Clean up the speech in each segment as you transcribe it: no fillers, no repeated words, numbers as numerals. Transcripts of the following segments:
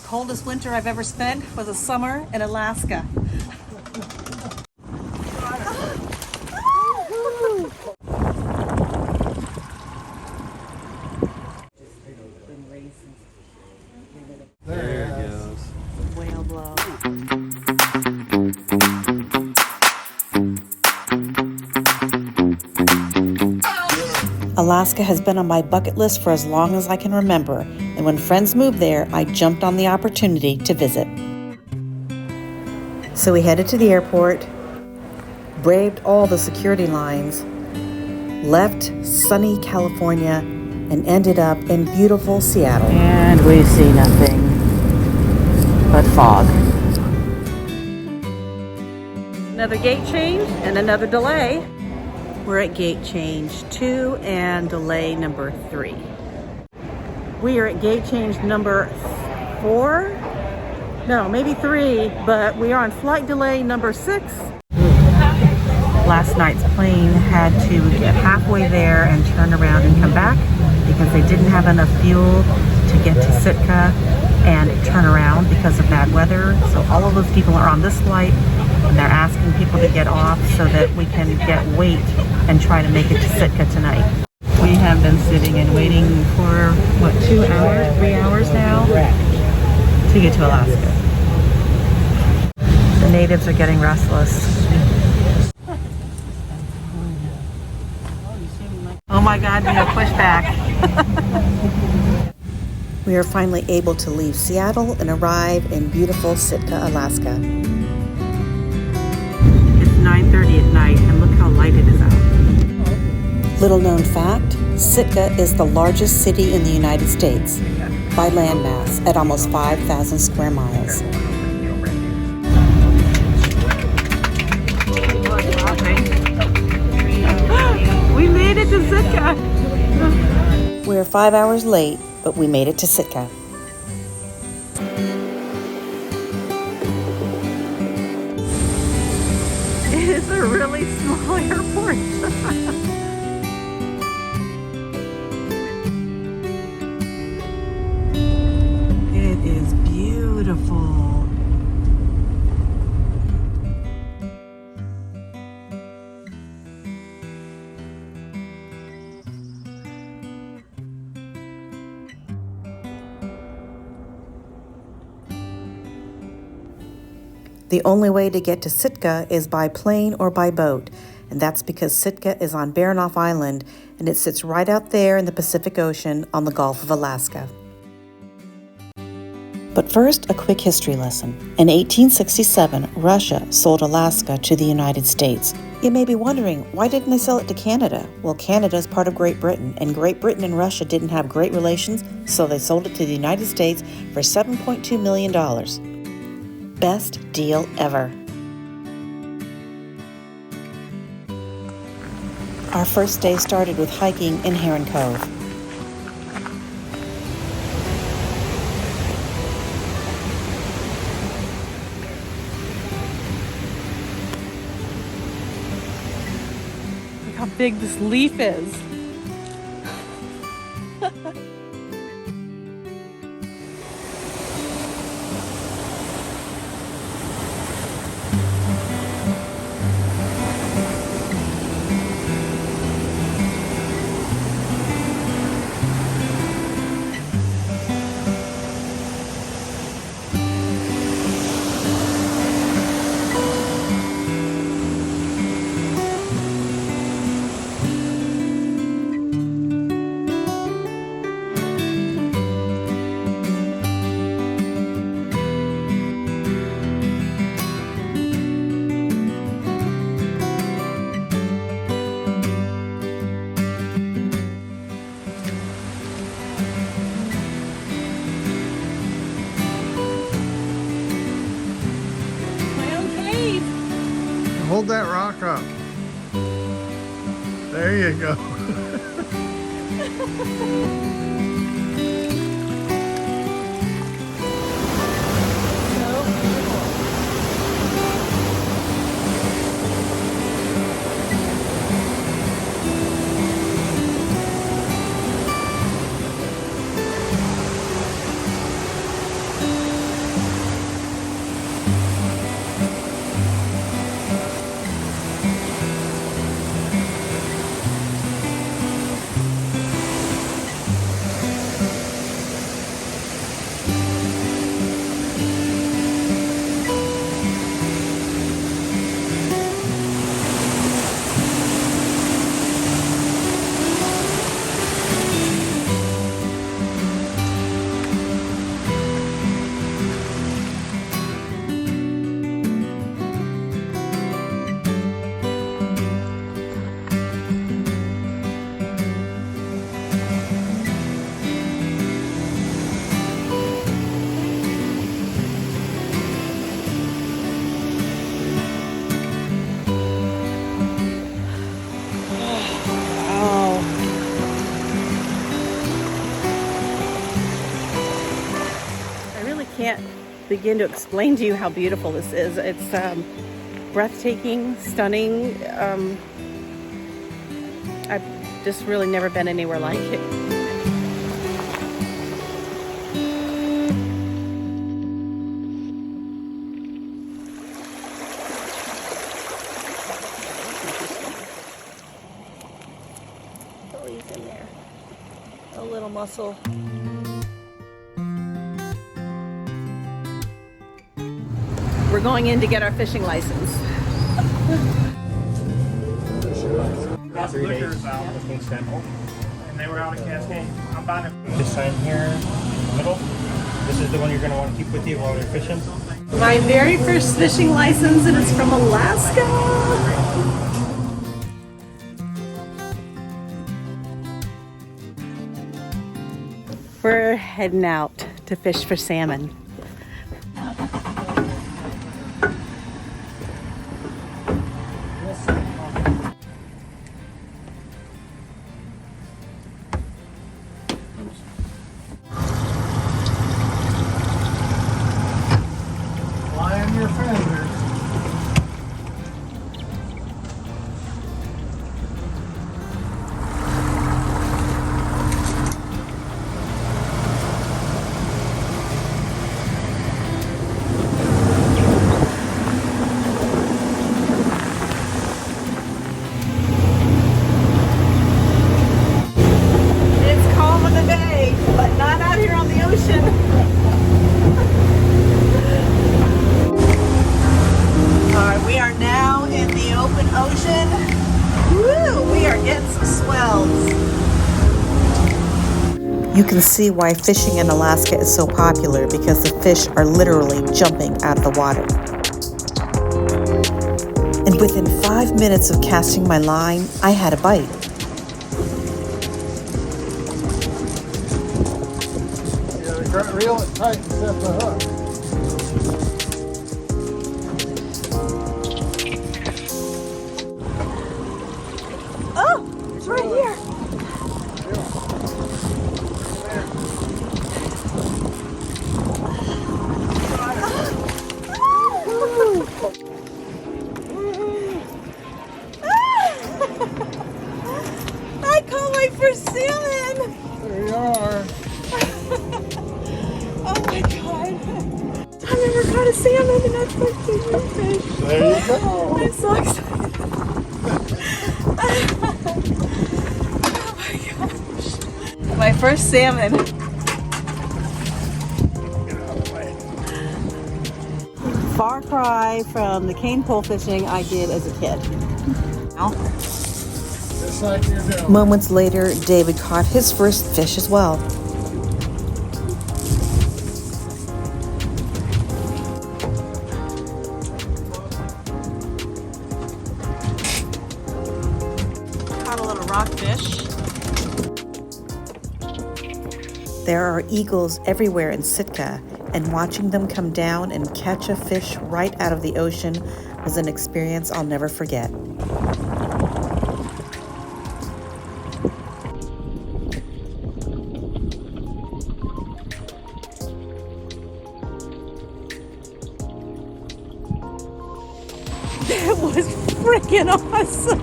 Coldest winter I've ever spent was a summer in Alaska. There it goes. Whale blow. Alaska has been on my bucket list for as long as I can remember, and when friends moved there, I jumped on the opportunity to visit. So we headed to the airport, braved all the security lines, left sunny California, and ended up in beautiful Seattle. And we see nothing but fog. Another gate change and another delay. We're at gate change 2 and delay number 3. We are at gate change number 4. No, maybe 3, but we are on flight delay number 6. Last night's plane had to get halfway there and turn around and come back because they didn't have enough fuel to get to Sitka and turn around because of bad weather. So all of those people are on this flight, and they're asking people to get off so that we can wait and try to make it to Sitka tonight. We have been sitting and waiting for, 2 hours, 3 hours now to get to Alaska. The natives are getting restless. Oh my God, we have pushback. We are finally able to leave Seattle and arrive in beautiful Sitka, Alaska. It's 9:30 at night, and look how light it is out. Little known fact, Sitka is the largest city in the United States by landmass at almost 5,000 square miles. We made it to Sitka! We're 5 hours late, but we made it to Sitka. It is a really small airport. It is beautiful. The only way to get to Sitka is by plane or by boat, and that's because Sitka is on Baranof Island, and it sits right out there in the Pacific Ocean on the Gulf of Alaska. But first, a quick history lesson. In 1867, Russia sold Alaska to the United States. You may be wondering, why didn't they sell it to Canada? Well, Canada is part of Great Britain, and Great Britain and Russia didn't have great relations, so they sold it to the United States for $7.2 million. Best deal ever. Our first day started with hiking in Herman Cove. Look how big this leaf is. Hold that rock up. There you go. can't begin to explain to you how beautiful this is. It's breathtaking, stunning. I've just really never been anywhere like it. Oh, he's in there. A little mussel. We're going in to get our fishing license. Got liquors out, and they were out of Cascade. I'm buying this sign here in the middle. This is the one you're going to want to keep with you while you're fishing. My very first fishing license, and it's from Alaska. We're heading out to fish for salmon. Your fingers. It's calm in the bay, but not out here on the ocean. We are now in the open ocean. Woo! We are getting some swells. You can see why fishing in Alaska is so popular, because the fish are literally jumping out of the water. And within 5 minutes of casting my line, I had a bite. Yeah, reel it tight and set the hook. It's right here. I caught my first salmon. There you are. Oh my god. I've never caught a salmon, and that's my favorite fish. There you go. I'm so excited. Oh my gosh. My first salmon. Far cry from the cane pole fishing I did as a kid. Just like you're doing. Moments later, David caught his first fish as well. Caught a little rockfish. There are eagles everywhere in Sitka, and watching them come down and catch a fish right out of the ocean was an experience I'll never forget. That was freaking awesome!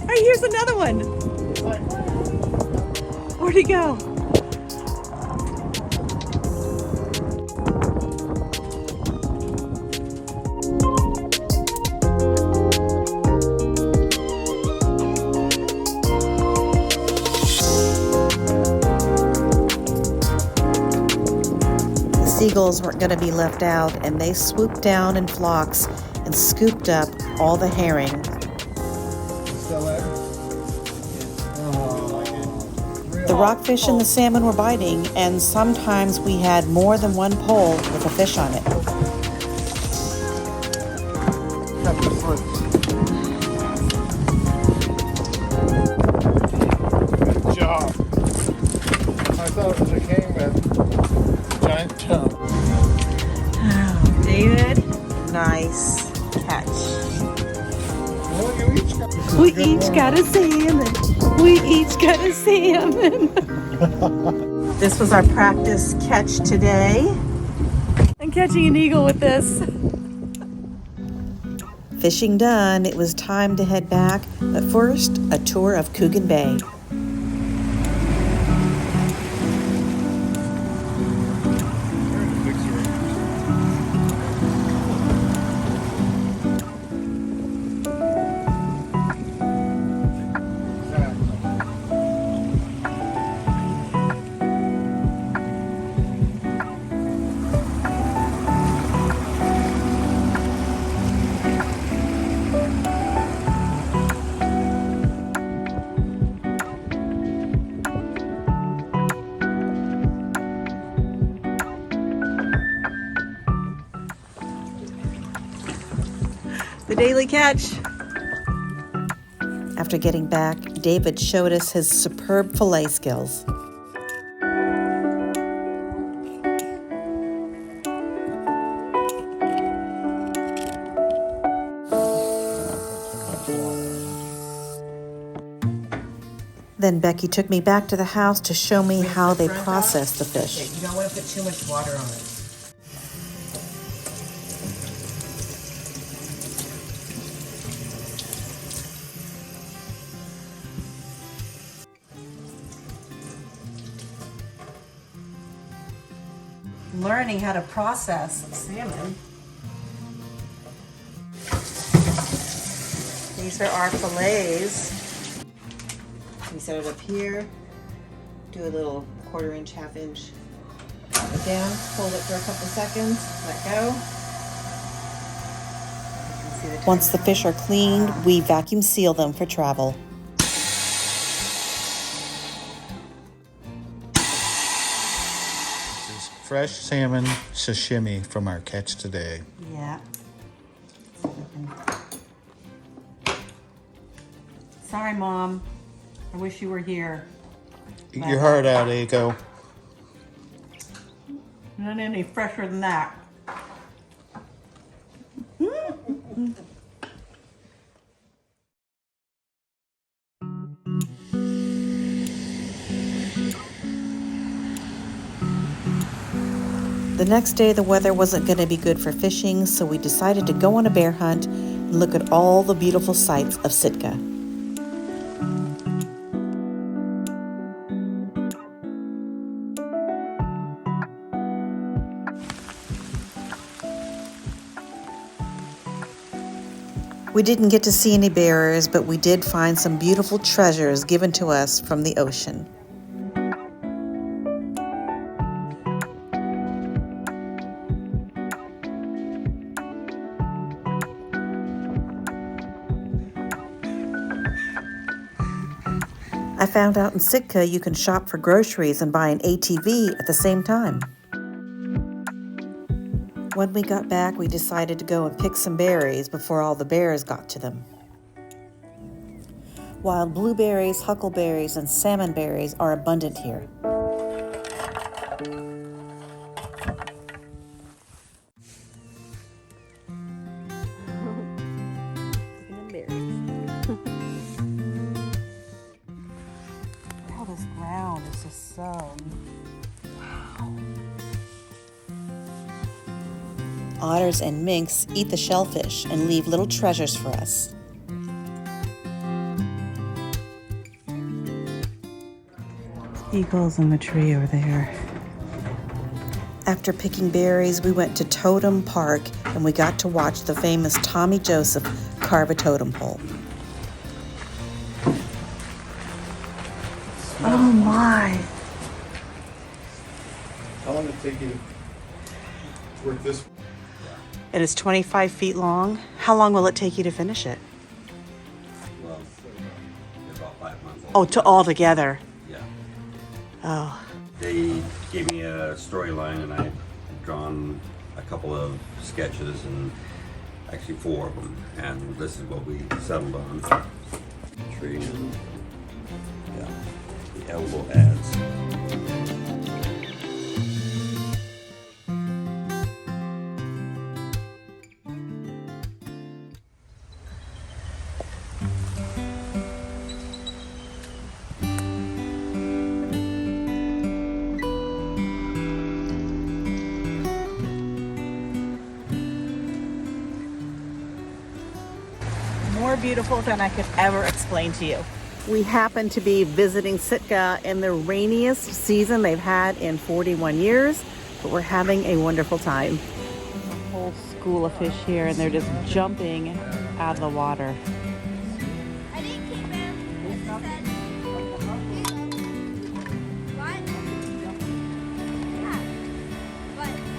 Hey, here's another one! Where'd he go? Seagulls weren't going to be left out, and they swooped down in flocks and scooped up all the herring. Still there? The rockfish and the salmon were biting, and sometimes we had more than one pole with a fish on it. Cut the foot. Good job. I thought it was a king with a giant chump. Oh, David, nice catch. Well, you each got We each got a salmon. We each got a salmon. This was our practice catch today. I'm catching an eagle with this. Fishing done, it was time to head back, but first, a tour of Coogan Bay. The daily catch. After getting back, David showed us his superb fillet skills. Then Becky took me back to the house to show me how they process the fish. You don't want to put too much water on it. Learning how to process salmon. These are our fillets. We set it up here, do a little 1/4 inch, 1/2 inch, drop it down, hold it for a couple seconds, let go. Once the fish are cleaned, we vacuum seal them for travel. Fresh salmon sashimi from our catch today. Yeah. Sorry, Mom. I wish you were here. Eat your heart out, Aiko. Not any fresher than that. The next day, the weather wasn't going to be good for fishing, so we decided to go on a bear hunt and look at all the beautiful sights of Sitka. We didn't get to see any bears, but we did find some beautiful treasures given to us from the ocean. I found out in Sitka you can shop for groceries and buy an ATV at the same time. When we got back, we decided to go and pick some berries before all the bears got to them. Wild blueberries, huckleberries, and salmon berries are abundant here. All this ground is just so... Otters and minks eat the shellfish and leave little treasures for us. Eagles in the tree over there. After picking berries, we went to Totem Park and we got to watch the famous Tommy Joseph carve a totem pole. Oh my! How long did it take you to work this? It is 25 feet long. How long will it take you to finish it? Well, about 5 months. Oh, to all together. Yeah. Oh. They gave me a storyline and I had drawn a couple of sketches and actually 4 of them. And this is what we settled on. Tree and yeah, the elbow adds. beautiful than I could ever explain to you. We happen to be visiting Sitka in the rainiest season they've had in 41 years, but we're having a wonderful time. There's a whole school of fish here, and they're just jumping out of the water. I didn't keep him. It said, what? Yeah.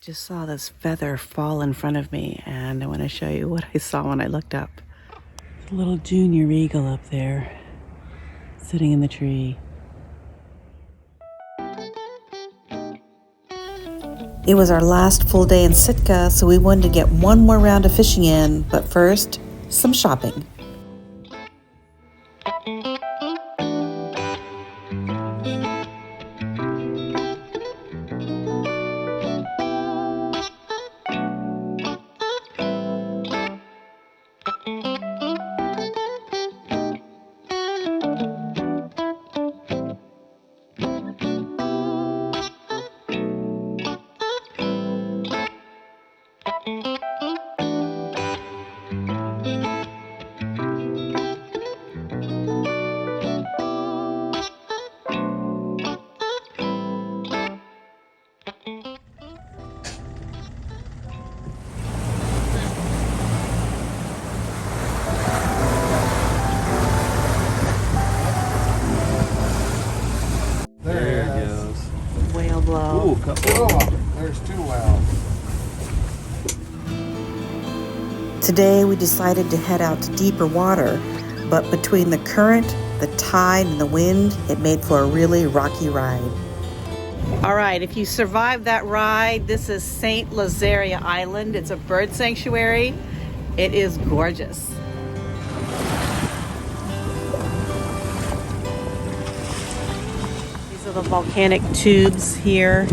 Just saw this feather fall in front of me, and I want to show you what I saw when I looked up. There's a little junior eagle up there, sitting in the tree. It was our last full day in Sitka, so we wanted to get one more round of fishing in, but first, some shopping. There it goes. Whale blow. Ooh, couple. Oh, there's two wells. Today we decided to head out to deeper water, but between the current, the tide, and the wind, it made for a really rocky ride. All right, if you survived that ride, this is St. Lazaria Island. It's a bird sanctuary. It is gorgeous. These are the volcanic tubes here.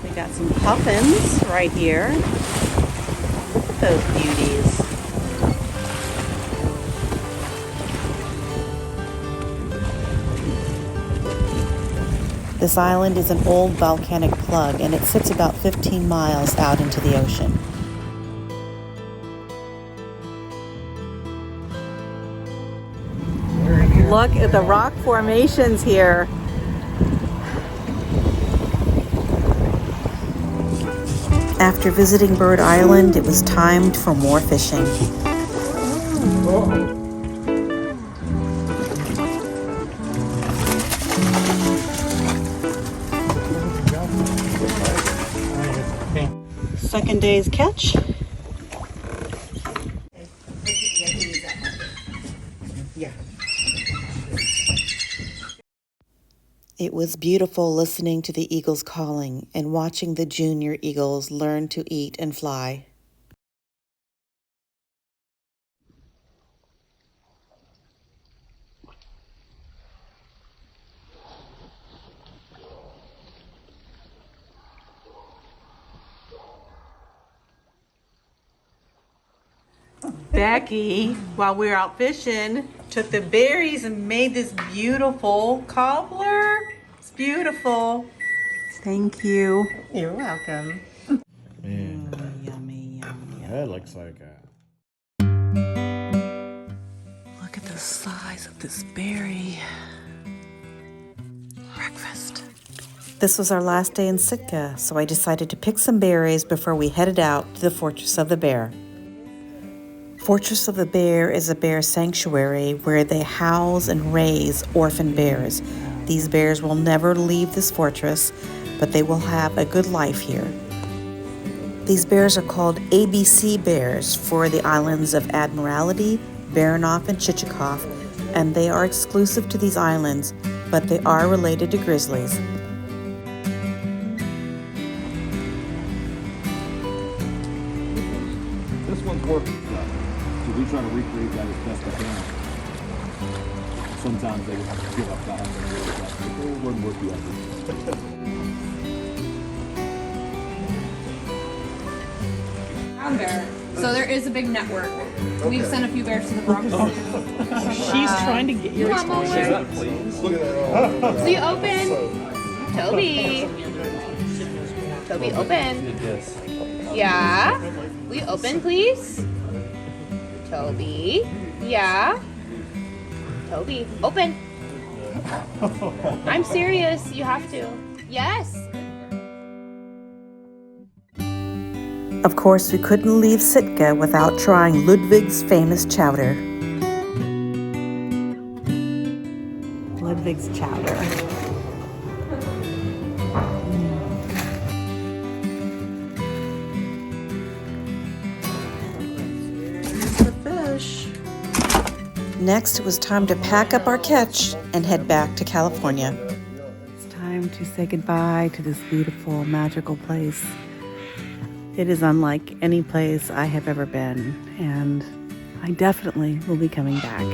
We got some puffins right here. Look at those beauties. This island is an old volcanic plug, and it sits about 15 miles out into the ocean. Look at the rock formations here. After visiting Bird Island, it was time for more fishing. Second day's catch. It was beautiful listening to the eagles calling and watching the junior eagles learn to eat and fly. Becky, while we were out fishing, took the berries and made this beautiful cobbler. It's beautiful. Thank you. You're welcome. Man, Yummy, yummy. that looks like a... Look at the size of this berry. Breakfast. This was our last day in Sitka, so I decided to pick some berries before we headed out to the Fortress of the Bear. Fortress of the Bear is a bear sanctuary where they house and raise orphan bears. These bears will never leave this fortress, but they will have a good life here. These bears are called ABC bears for the islands of Admiralty, Baranof, and Chichikov, and they are exclusive to these islands, but they are related to grizzlies. So we try to recreate that as best we can. Sometimes they give up that, but it wouldn't work the effort. Brown bear. So there is a big network. We've sent a few bears to the Bronx. She's trying to get your attention. Look at that. Will you open? Toby. Toby, open. Yeah. Will you open, please? Toby. Yeah. Toby, open. I'm serious. You have to. Yes. Of course, we couldn't leave Sitka without trying Ludwig's famous chowder. Ludwig's chowder. Here's the fish. Next, it was time to pack up our catch and head back to California. It's time to say goodbye to this beautiful, magical place. It is unlike any place I have ever been, and I definitely will be coming back.